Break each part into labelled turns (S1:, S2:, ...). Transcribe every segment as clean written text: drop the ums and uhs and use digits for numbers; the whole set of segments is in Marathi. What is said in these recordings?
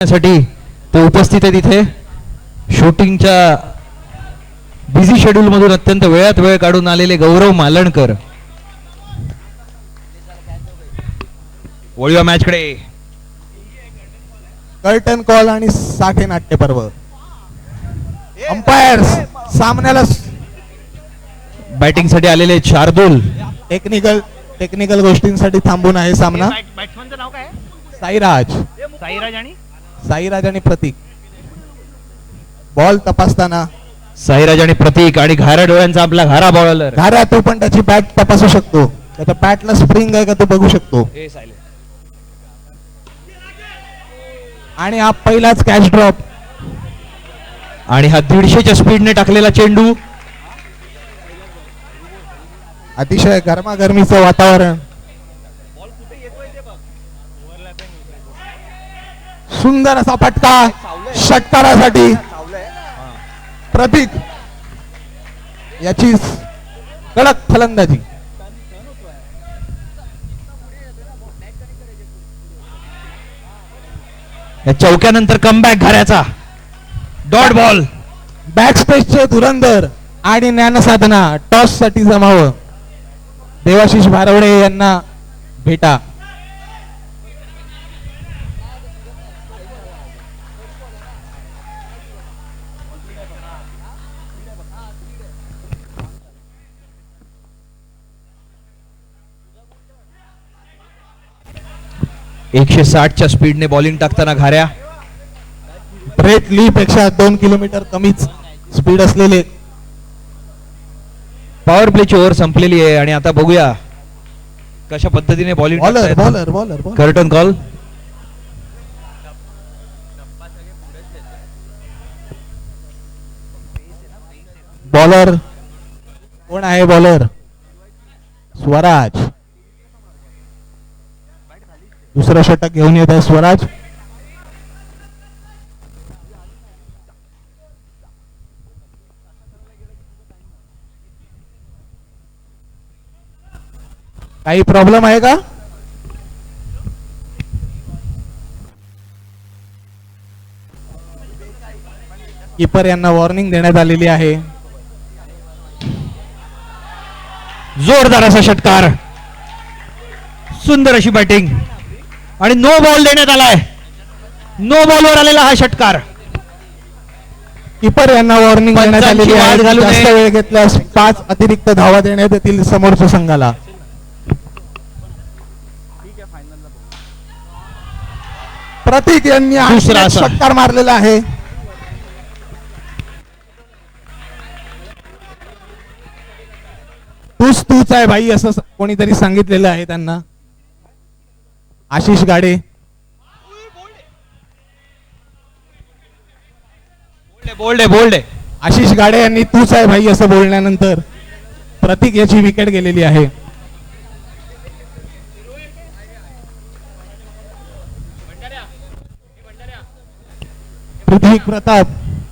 S1: साठी ते उपस्थित आहेत इथे. शूटिंगच्या बिझी शेड्यूल मधून अत्यंत वेळात वेळ काढून आलेले गौरव मालणकर. वळूया मॅच कडे.
S2: कर्टन कॉल आणि साठे नाट्य पर्व. अंपायर्स सामन्याला
S1: बॅटिंग साठी आलेले शार्दूल.
S2: टेक्निकल गोष्टींसाठी थांबून आहे सामना.
S3: बॅट्समनचं नाव काय?
S2: साईराज आणि प्रतीक. बॉल तपासताना
S1: साईराज आणि प्रतीक आणि घाऱ्या डोळ्यांचा आपला घारा बॉलर.
S2: घाऱ्या तो पण त्याची बॅट तपासू शकतो. त्याच्या बॅटला स्प्रिंग आहे का तो बघू शकतो. आणि हा पहिलाच कॅच ड्रॉप.
S1: आणि हा 150च्या स्पीडने टाकलेला चेंडू.
S2: अतिशय गरमागरमीचं वातावरण. सुंदर असा फटका षटकारासाठी. प्रतीक याची कडक फलंदाजी.
S1: या चौक्यानंतर कमबॅक घाऱ्याचा. Dot ball.
S2: बॅकस्पेसचे धुरंधर आणि ज्ञानसाधना टॉस साठी जमावं. देवाशिष भारवडे यांना भेटा.
S1: एकशे 60च्या स्पीडने बॉलिंग टाकताना घाऱ्या.
S2: ब्रेट ली पेक्षा 2 किलोमीटर कमीच स्पीड असलेले.
S1: पॉवर प्लेची ओव्हर संपलेली आहे आणि आता बघूया कशा पद्धतीने bowling.
S2: Bowler
S1: curtain call.
S2: Bowler कोण आहे? बॉलर स्वराज. दुसरं षटक घेऊन येत आहे स्वराज. काही प्रॉब्लेम आहे का? कीपर यांना वॉर्निंग देण्यात आलेली आहे.
S1: जोरदार असा षटकार. सुंदर अशी बॅटिंग आणि नो बॉल देण्यात आलाय. नो बॉलवर आलेला हा षटकार.
S2: कीपर यांना वॉर्निंग देण्यात आलेली आहे.
S1: वाद घालू नये.
S2: जास्त वेळ घेतल्यास 5 अतिरिक्त धावा देण्यात येतील समोरच्या संघाला. प्रतीक यांनी
S1: दुसरा असा
S2: षटकार मारलेला आहे. तूच आहे भाई असं कोणीतरी सांगितलेलं आहे त्यांना. आशिष गाडे.
S1: बोल्ड आहे.
S2: आशिष गाडे यांनी तूच आहे भाई असं बोलल्यानंतर प्रतीक याची विकेट गेलेली आहे. पृथ्वी प्रताप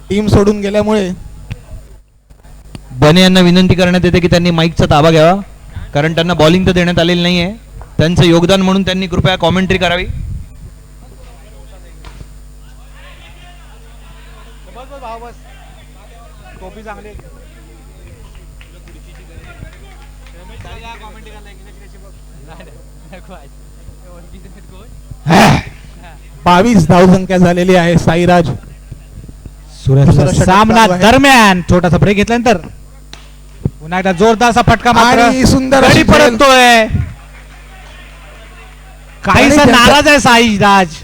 S2: टीम सोडून गेल्यामुळे
S1: बने यांना विनंती करण्यात येते की त्यांनी माईकचा ताबा घ्यावा, कारण त्यांना बॉलिंग तर देण्यात आलेली नाहीये. त्यांचं योगदान म्हणून त्यांनी कृपया कॉमेंट्री करावी.
S2: बावीस धावसंख्या झालेली आहे. साईराज
S3: सामना दरम्यान छोटासा ब्रेक घेतल्यानंतर पुन्हा एकदा जोरदार असा फटका मात्र
S2: आणि सुंदर
S3: गडी
S2: अशी
S3: परततोय. काहीसा नाराज आहे साईराज.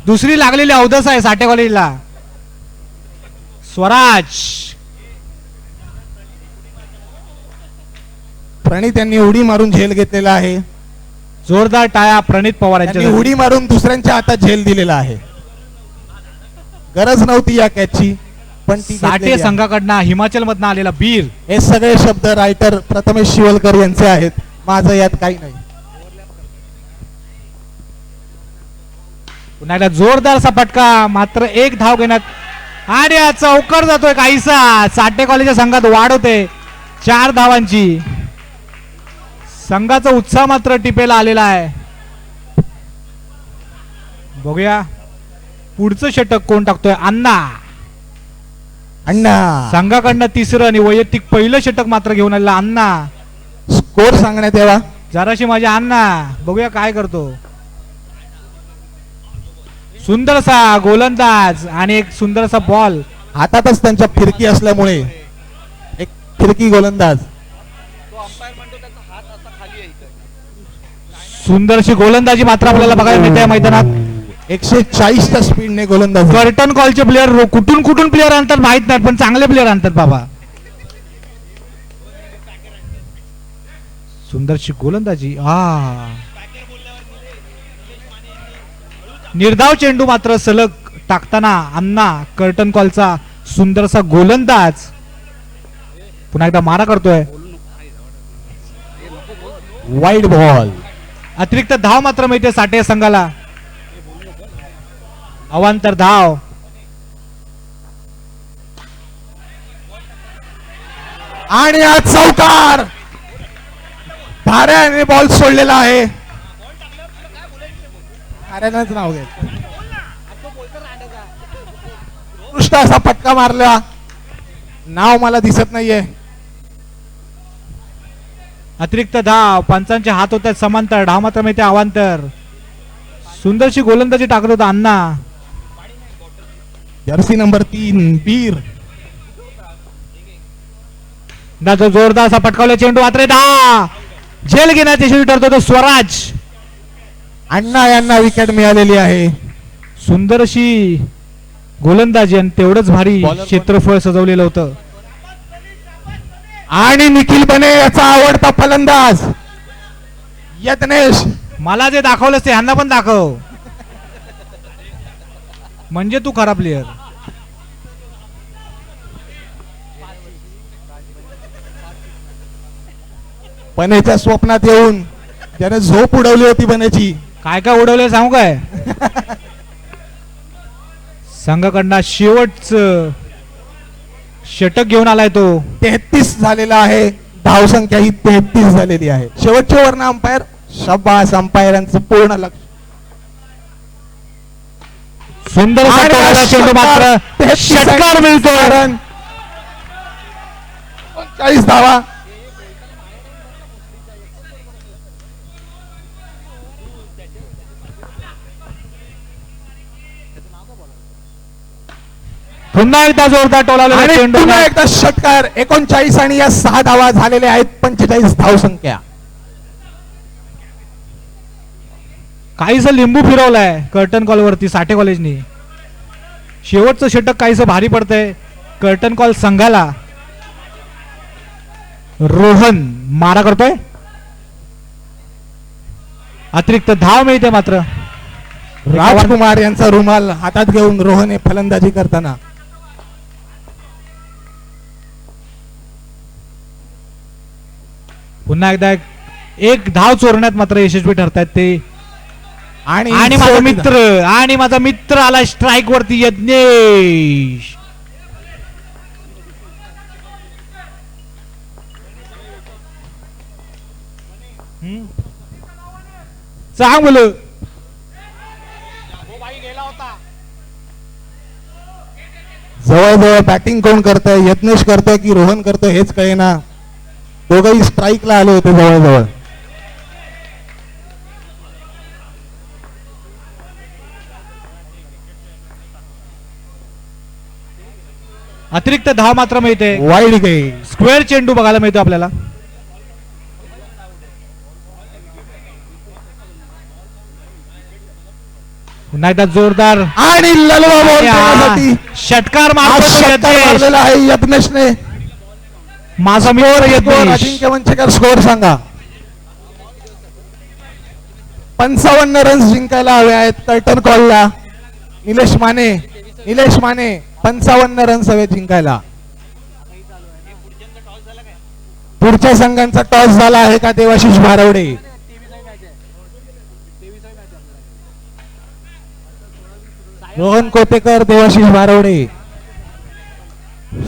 S3: दुसरी लागलेली अवधस आहे साठे कॉलेजला. स्वराज
S2: प्रणित यांनी उडी मारून झेल घेतलेला आहे.
S3: जोरदार टाळ्या प्रणित पवार यांच्या.
S2: उडी मारून दुसऱ्यांच्या हातात झेल दिलेला आहे. गरज नव्हती या कॅचची पण ती
S3: साठे संघाकडनं हिमाचल मधनं आलेला बीर.
S2: हे सगळे शब्द रायटर प्रथमेश शिवलकर यांचे आहेत. माझं यात काही नाही.
S3: पुन्हा एकदा जोरदार असा फटका मात्र एक धाव घेण्यात आणि चौकार जातोय काहीसा. साठे कॉलेजच्या संघात वाढ होते 4 धावांची. संघाचा उत्साह मात्र टिपेला आलेला आहे. बघूया पुढचं षटक कोण टाकतोय? अण्णा.
S2: अण्णा.
S3: संघाकडनं तिसरं आणि वैयक्तिक पहिलं षटक मात्र घेऊन आलेला अण्णा.
S2: स्कोर सांगण्यात यावा.
S3: जराशी माझ्या अण्णा बघूया काय करतो. सुंदरसा गोलंदाज आणि एक सुंदरसा बॉल.
S2: हातातच त्यांच्या फिरकी असल्यामुळे एक फिरकी गोलंदाज.
S3: सुंदरशी गोलंदाजी मात्र आपल्याला बघायला मिळते या मैदानात.
S2: 140च्या स्पीडने गोलंदाज.
S3: कर्टन कॉलचे प्लेअर कुठून कुठून प्लेअर आणतात माहित नाही, पण चांगले प्लेअर आणतात बाबा. सुंदरशी गोलंदाजी. निर्धाव चेंडू मात्र सलग टाकताना अण्णा. कर्टन कॉलचा सुंदरसा गोलंदाज पुन्हा एकदा मारा करतोय.
S2: Wide ball.
S3: अतिरिक्त धाव मात्र मिळते साठे संघाला. अवांतर धाव.
S2: आणि आज चौकार. धाऱ्याने बॉल सोडलेला आहे. धाऱ्यानंच नाव घेत. उत्कृष्ट असा फटका मारला. नाव मला दिसत नाहीये.
S3: अतिरिक्त धाव. पंचांचे हात होतात समांतर. धाव मात्र मिळते अवांतर. सुंदरशी गोलंदाजी टाकत होता अण्णा.
S2: जर्सी नंबर 3 बीर.
S3: जो जोरदार असा पटकावला चेंडू मात्र झेल घेण्यात यशस्वी ठरतो तो स्वराज.
S2: अण्णा यांना विकेट मिळालेली आहे.
S3: सुंदरशी गोलंदाजी आणि तेवढंच भारी क्षेत्रफळ सजवलेलं होतं.
S2: आणि निखिल बने याचा आवडता फलंदाज यत्नेश.
S3: मला जे दाखवलंस ते ह्यांना पण दाखव, म्हणजे तू खरा प्लेअर.
S2: बनेच्या स्वप्नात येऊन ज्याने झोप उडवली होती बनेची.
S3: काय काय उडवले सांगू काय? संघाकडनं शेवटचं षटक घेऊन आलाय तो.
S2: 33 झालेला आहे. धावसंख्या ही 33 झालेली आहे. शेवटचे वर्ण अंपायर. शाबास अंपायरांचं पूर्ण लक्ष.
S3: सुंदर असा चेंडू मात्र षटकार मिळतो.
S2: 40 धावा.
S3: पुन्हा एकदा जोरदार टोलावलेला
S2: आणि
S3: चेंडू.
S2: पुन्हा एकदा षटकार. 39 आणि या 6 धावा झालेल्या आहेत. 45 धावसंख्या.
S3: काहीस लिंबू फिरवलाय कर्टन कॉल वरती साठे कॉलेजनी. शेवटचं षटक काहीस भारी पडतंय कर्टन कॉल संघाला. रोहन मारा करतोय. अतिरिक्त धाव मिळते मात्र.
S2: राजकुमार यांचा रुमाल हातात घेऊन रोहन फलंदाजी करताना.
S3: पुन्हा एकदा एक धाव चोरण्यात मात्र यशस्वी ठरतायत ते. आणि माझा मित्र आला स्ट्राईक वरती यज्ञेश. चांगलं
S2: जवळजवळ बॅटिंग कोण करतोय? यत्नेश करतोय की रोहन करतोय हेच कळेना. दोघंही स्ट्राईकला आले होते जवळजवळ.
S3: अतिरिक्त धाव मात्र मिळते.
S2: Wide game.
S3: स्क्वेअर चेंडू बघायला मिळतो आपल्याला. पुन्हा एकदा जोरदार
S2: आणि ललवा बॉल करण्यासाठी
S3: षटकार
S2: मारलेला आहे यत्नेशने.
S3: माझा मित्र यज्ञेश.
S2: अजिंक्य वंचेकर स्कोर सांगा. 55 रन्स जिंकायला हवे आहेत कर्टन कॉलला. निलेश माने 55 रन्स हवे जिंकायला. पुढच्या संघांचा टॉस झाला आहे का? देवाशिष भारवडे. रोहन कोतेकर, देवाशिष भारवडे.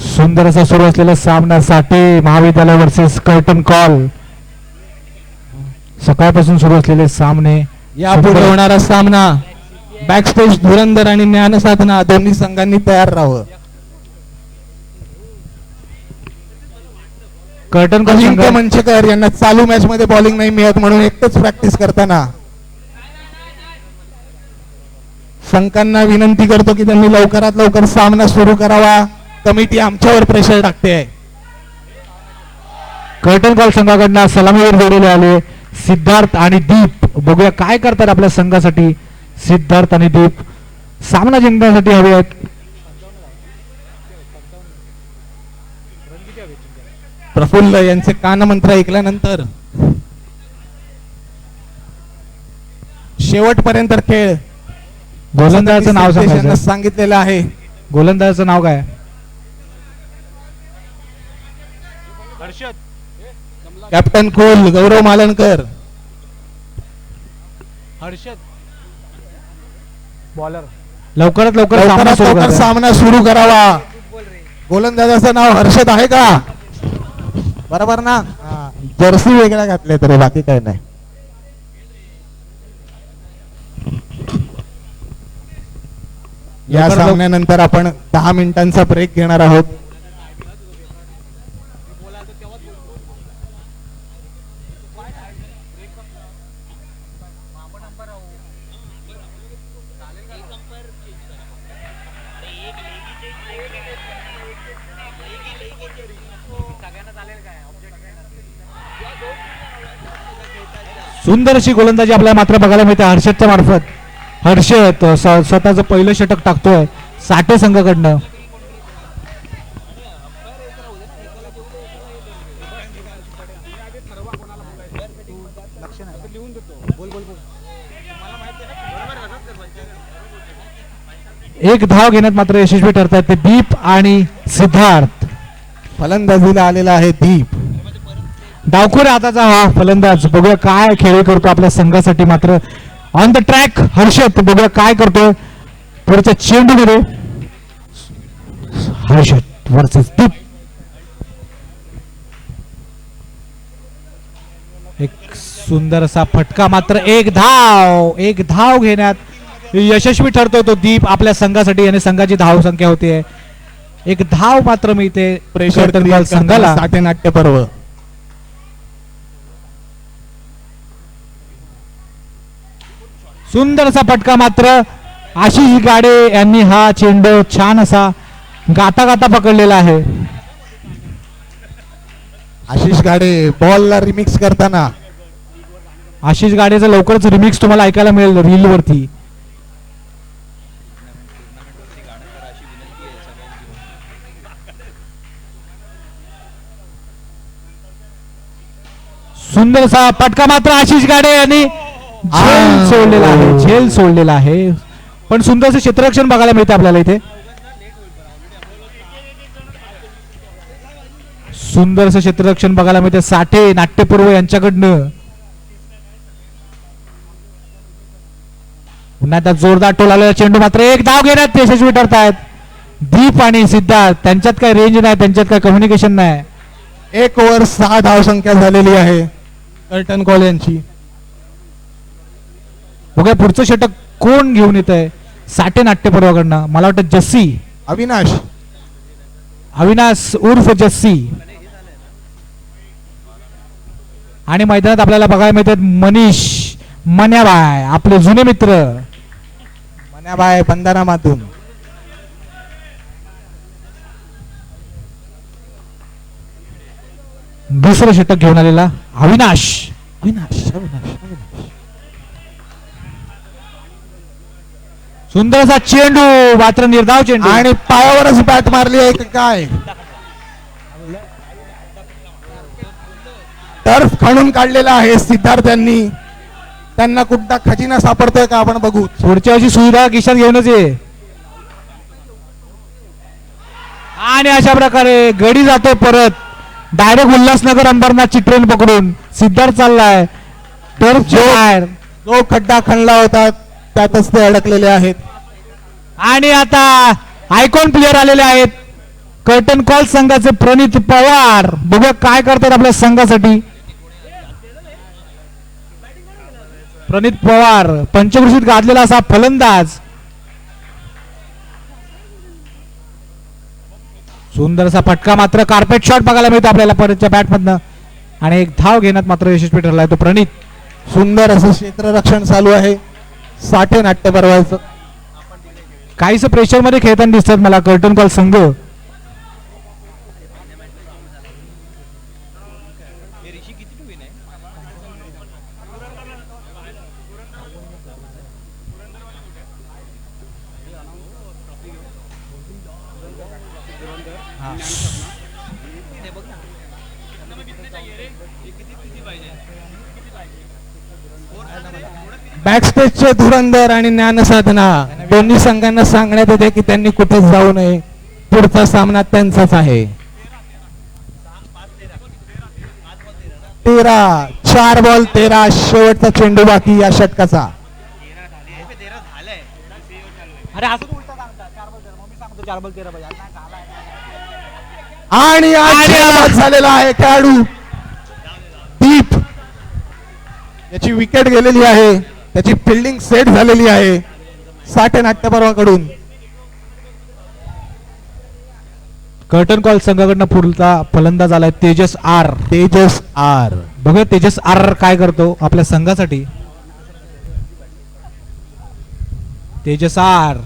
S3: सुंदर असा सुरू असलेला सामना साठे महाविद्यालय वर्सेस कर्टन कॉल. सकाळपासून सुरू असलेले सामने.
S2: यापुढे होणारा सामना बॅकस्टेज धुरंधर आणि ज्ञानसाधना दोन्ही संघांनी तयार राहावं.
S3: कर्टन कॉल
S2: अजिंक्य
S3: संघ
S2: मंचकर यांना चालू मॅच मध्ये बॉलिंग नाही मिळत म्हणून एकटंच प्रॅक्टिस करताना संघांना विनंती करतो की त्यांनी लवकरात लवकर सामना सुरू करावा. कमिटी आमच्यावर प्रेशर टाकते आहे.
S3: कर्टन कॉल संघाकडनं सलामीवर जोडले आले सिद्धार्थ आणि दीप. बघूया काय करतात आपल्या संघासाठी सिद्धार्थ आणि दीप. सामना जिंकण्यासाठी हवे आहेत.
S2: प्रफुल्ल यांचे कानमंत्र ऐकल्यानंतर शेवटपर्यंत खेळ
S3: गोलंदाजाचं नाव
S2: यांना
S3: सांगायचं.
S2: सांगितलेलं आहे.
S3: गोलंदाजाचं नाव काय?
S2: कॅप्टन कोल गौरव मालनकर.
S3: लवकरात लवकर सामना
S2: लवकरात
S3: सुरू
S2: लवकर
S3: करा.
S2: सामना सुरू करावा. गोलंदाजाचं नाव हर्षद आहे का? बरोबर ना? जर्सी वेगळ्या घातले तरी बाकी काय नाही. या
S3: लवकरात लवकर-
S2: सामन्यानंतर आपण 10 मिनिटांचा ब्रेक घेणार आहोत.
S3: सुंदर अशी गोलंदाजी आपल्याला मात्र बघायला मिळते हर्षदच्या मार्फत. हर्षद स्वतःचं पहिलं षटक टाकतोय साठे संघाकडनं. एक धाव घेण्यात मात्र यशस्वी ठरतात ते दीप आणि सिद्धार्थ.
S2: फलंदाजीला आलेला आहे दीप.
S3: डावखोर हाताचा हा फलंदाज. बघूया काय खेळ करतो आपल्या संघासाठी. मात्र ऑन द ट्रॅक हर्षद. बघूया काय करतोय पुढच्या चेंडूमध्ये. हर्षद वर्सेस दीप. एक सुंदर असा फटका. मात्र एक धाव घेण्यात यशस्वी ठरतोय तो दीप आपल्या संघासाठी आणि संघाची धाव संख्या होते. एक धाव मात्र मिळते
S2: प्रेशर
S3: कर्टन संघाला.
S2: साठे नाट्य पर्व.
S3: सुंदर असा फटका. मात्र आशिष गाडे यांनी हा चेंडू छान असा गाता गाता पकडलेला आहे.
S2: आशिष गाडे बॉलला रिमिक्स करताना.
S3: आशिष गाडेचं लवकरच रिमिक्स तुम्हाला ऐकायला मिळेल रील वरती. सुंदर असा फटका. मात्र आशिष गाडे यांनी झेल सोडलेला आहे. झेल सोडलेला आहे. पण सुंदरचं क्षेत्ररक्षण बघायला मिळते आपल्याला इथे. सुंदरचं क्षेत्ररक्षण बघायला मिळते साठे नाट्यपूर्व यांच्याकडनं. पुन्हा त्या जोरदार टोलाला चेंडू. मात्र एक धाव घेण्यात यशस्वी ठरतायत दीप आणि सिद्धार्थ. त्यांच्यात काय रेंज नाही, त्यांच्यात काय कम्युनिकेशन नाही.
S2: 1 ओव्हर 6 धाव संख्या झालेली आहे कर्टन कॉल यांची.
S3: बघा पुढचं षटक कोण घेऊन येत आहे साठे नाट्यपर्वाकडनं. मला वाटतं जस्सी अविनाश उर्फ जस्सी. आणि मैदानात आपल्याला बघायला मिळतात मनीष मन्याबाय आपले जुने मित्र.
S2: मन्याबाय बंधारामातून.
S3: दुसरं षटक घेऊन आलेला अविनाश. सुंदर असा चेंडू. मात्र निर्धाव चेंडू.
S2: आणि पायावरच बॅट मारली आहे काय? टर्फ खणून काढलेला आहे सिद्धार्थ यांनी. त्यांना कुठला खजिना सापडतोय का आपण बघू.
S3: पुढच्या वर्षी सुविधा खिशात घेऊनच ये. आणि अशा प्रकारे गडी जातो परत डायरेक्ट उल्हासनगर अंबरनाथची ट्रेन पकडून. सिद्धार्थ चाललाय टर्फच्या बाहेर.
S2: जो खड्डा खणला होता त्यातच ते अडकलेले आहेत.
S3: आणि आता आयकॉन प्लेयर आलेले आहेत कर्टन कॉल संघाचे प्रणित पवार. बघूया काय करतात आपल्या संघासाठी. प्रणित पवार पंचकृषीत गाजलेला असा फलंदाज. सुंदरसा फटका मात्र कार्पेट शॉट बघायला मिळतो आपल्याला परतच्या बॅट मधनं आणि एक धाव घेण्यात मात्र यशस्वी ठरलाय तो प्रणित.
S2: सुंदर असं क्षेत्ररक्षण चालू आहे साठे नाट्य परवायचं.
S3: काहीच प्रेशर मध्ये खेळताना दिसतात मला कर्टन कॉल संघ.
S2: बॅकस्टेजचे धुरंधर आणि ज्ञानसाधना दोन्ही संघांना सांगण्यात येते की त्यांनी कुठेच जाऊ नये. पुढचा सामना त्यांचाच आहे. 4 बॉल 13 शेवटचा चेंडू बाकी या षटकाचा. आणि आज झालेला आहे खेळाडू दीप. याची विकेट गेलेली आहे. त्याची फिल्डिंग सेट झालेली आहे साठे नाट्य पर्वाकडून.
S3: कर्टन कॉल संघाकडनं पुढचा फलंदाज आलाय तेजस आर.
S2: तेजस आर.
S3: बघूया तेजस आर काय करतो आपल्या संघासाठी. तेजस आर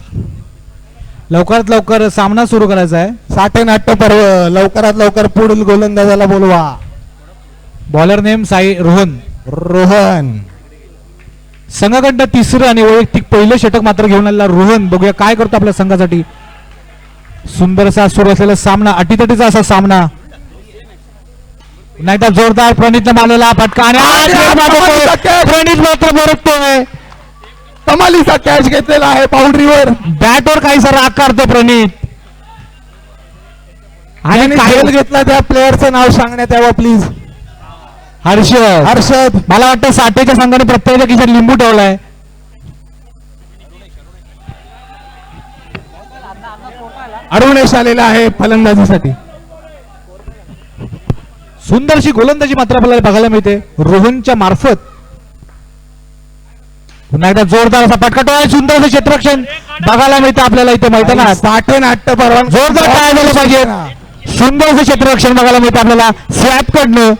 S3: लवकरात लवकर सामना सुरू करायचा आहे.
S2: साठे नाट्य पर्व लवकरात लवकर पुढील गोलंदाजाला बोलवा.
S3: Bowler name Sai Rohan.
S2: रोहन
S3: संघाकडनं तिसरं आणि वैयक्तिक पहिलं षटक मात्र घेऊन आलेला रोहन. बघूया काय करतो आपल्या संघासाठी. सुंदरसा सुरू असलेला सामना अटीतटीचा असा सामना. नाही तर जोरदार प्रणितनं मारलेला फटका आणि प्रणित मात्र बरकतोय.
S2: कमालीचा कॅच घेतलेला आहे बाउंड्रीवर.
S3: बॅटवर काहीसा राग काढतो प्रणित.
S2: आणि खेळ घेतला त्या प्लेअरचं नाव सांगण्यात यावं प्लीज.
S3: हर्षद. मला वाटतं साठेच्या संघाने प्रत्येकाच्या खिशात लिंबू ठेवलाय.
S2: अरुणेश आलेला आहे फलंदाजीसाठी.
S3: सुंदरशी गोलंदाजी मात्र आपल्याला बघायला मिळते रोहनच्या मार्फत. पुन्हा एकदा जोरदार असा फटका आहे. सुंदर असं क्षेत्ररक्षण बघायला मिळतं आपल्याला इथे मैदानात.
S2: साठे नाट्य पर्वा
S3: जोरदार काय झालं पाहिजे. सुंदर असं क्षेत्ररक्षण बघायला मिळतं आपल्याला स्वॅप कडनं.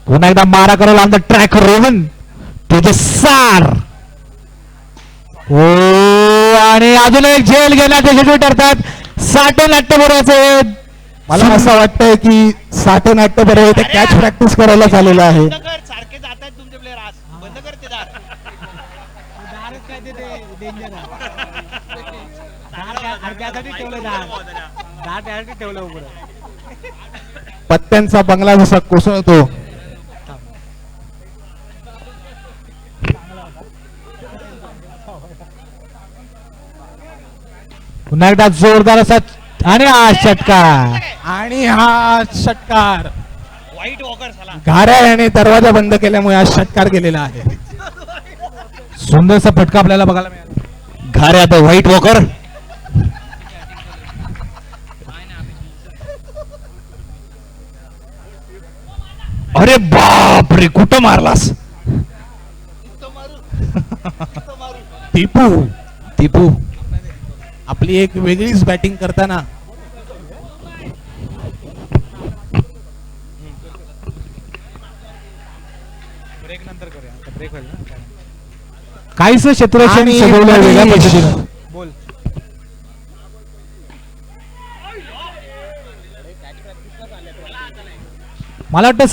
S3: पुन्हा एकदा मारा करायला अंदर ट्रॅक रोहन. तेजसार हो आणि अजून एक झेल घेण्यात यशस्वी ठरतात साठे नाट्य बरोबरचे.
S2: मला असं वाटतंय की साठे नाट्य पर्व ते कॅच प्रॅक्टिस करायला चाललेलं आहे.
S4: सारखे जात आहेत तुमचे प्लेअर आज बंद करते
S2: पत्त्यांचा बंगला जसा कोसळतो.
S3: पुन्हा एकदा जोरदार असा आणि हा षटकार.
S2: आणि हा षटकार
S4: वाईट वॉकर झाला.
S2: घाऱ्या याने दरवाजा बंद केल्यामुळे हा षटकार केलेला आहे.
S3: सुंदरसा फटका आपल्याला बघायला मिळाला.
S1: घारे आता व्हाईट वॉकर. अरे बाप रे कुठं मारलास.
S2: टिपू आपली एक वेगळीच बॅटिंग करताना.
S3: काहीच क्षेत्ररक्षण
S2: आणि
S3: सजवलं वेगळ्या
S2: मनीष.
S3: पद्धतीनं. मला वाटतं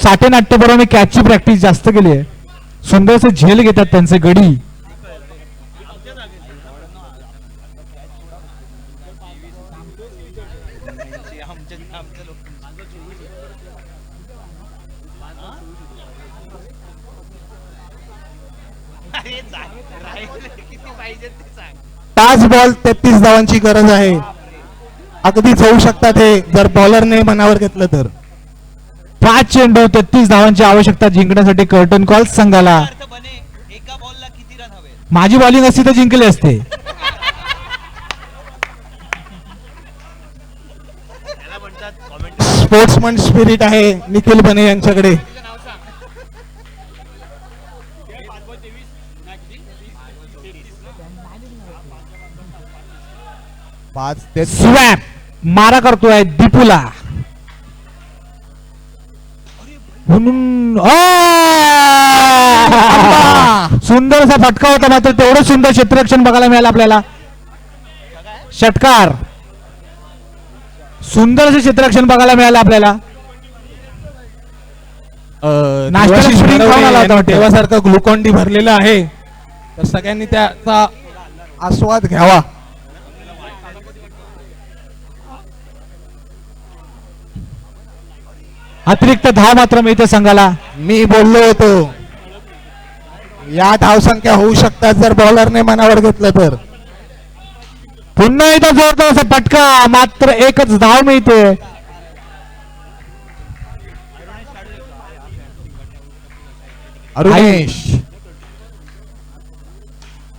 S3: साठे नाट्य बरोबर कॅचची प्रॅक्टिस जास्त केली आहे. सुंदरसे झेल घेतात त्यांचे गडी.
S2: पाच बॉल 33 धावांची गरज आहे. अगदीच होऊ शकतात हे जर बॉलरने मनावर घेतलं तर.
S3: 5 चेंडू 33 धावांची आवश्यकता जिंकण्यासाठी कर्टन कॉल संघाला.
S4: एका बॉलला किती रन हवे.
S3: माझी बॉलिंग असती तर जिंकले असते.
S2: स्पोर्ट्समन स्पिरिट आहे निखिल बने यांच्याकडे. पाच ते
S3: स्वॅप मारा करतोय दीपूला. म्हणून सुंदर असा फटका होता, मात्र तेवढं सुंदर क्षेत्ररक्षण बघायला मिळालं आपल्याला. षटकार, सुंदर असं क्षेत्ररक्षण बघायला मिळालं आपल्याला. नाश्त्याला
S2: देवाशीष
S3: spring खाऊन आला होता
S2: भरवडे
S3: वाटतं.
S2: देवासारखं ग्लुकॉन डी भरलेलं आहे, तर सगळ्यांनी त्याचा आस्वाद घ्यावा.
S3: अतिरिक्त धाव मात्र मिळते संघाला.
S2: मी बोललो होतो या धावसंख्या होऊ शकतात जर बॉलरने मनावर घेतलं तर.
S3: पुन्हा एकदा जोरदार असा फटका, मात्र एकच धाव मिळते.
S2: अरुणेश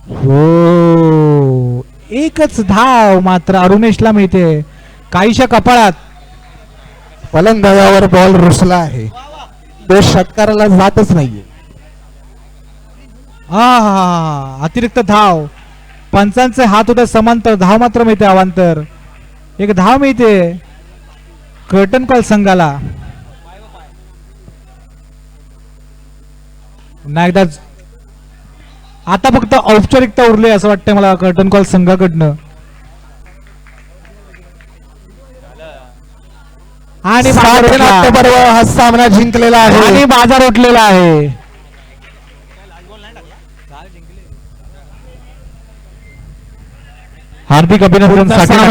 S3: हो, एकच धाव मात्र अरुणेशला मिळते. काहीशा कपाळात.
S2: फलंदाजावर बॉल रुसला आहे, तो षटकाराला जातच नाहीये.
S3: अतिरिक्त धाव, पंचांचे हात होते समांतर, धाव मात्र मिळते अवांतर. एक धाव मिळते कर्टन कॉल संघाला. पुन्हा एकदा आता फक्त औपचारिकता उरली असं वाटतंय मला कर्टन कॉल संघाकडनं. आणि बाजार उठला.
S2: नाट्यपर्व हा सामना जिंकलेला आहे.
S3: आणि बाजार उठलेला आहे. हार्दिक अभिनंदन.
S2: पुढचा सामना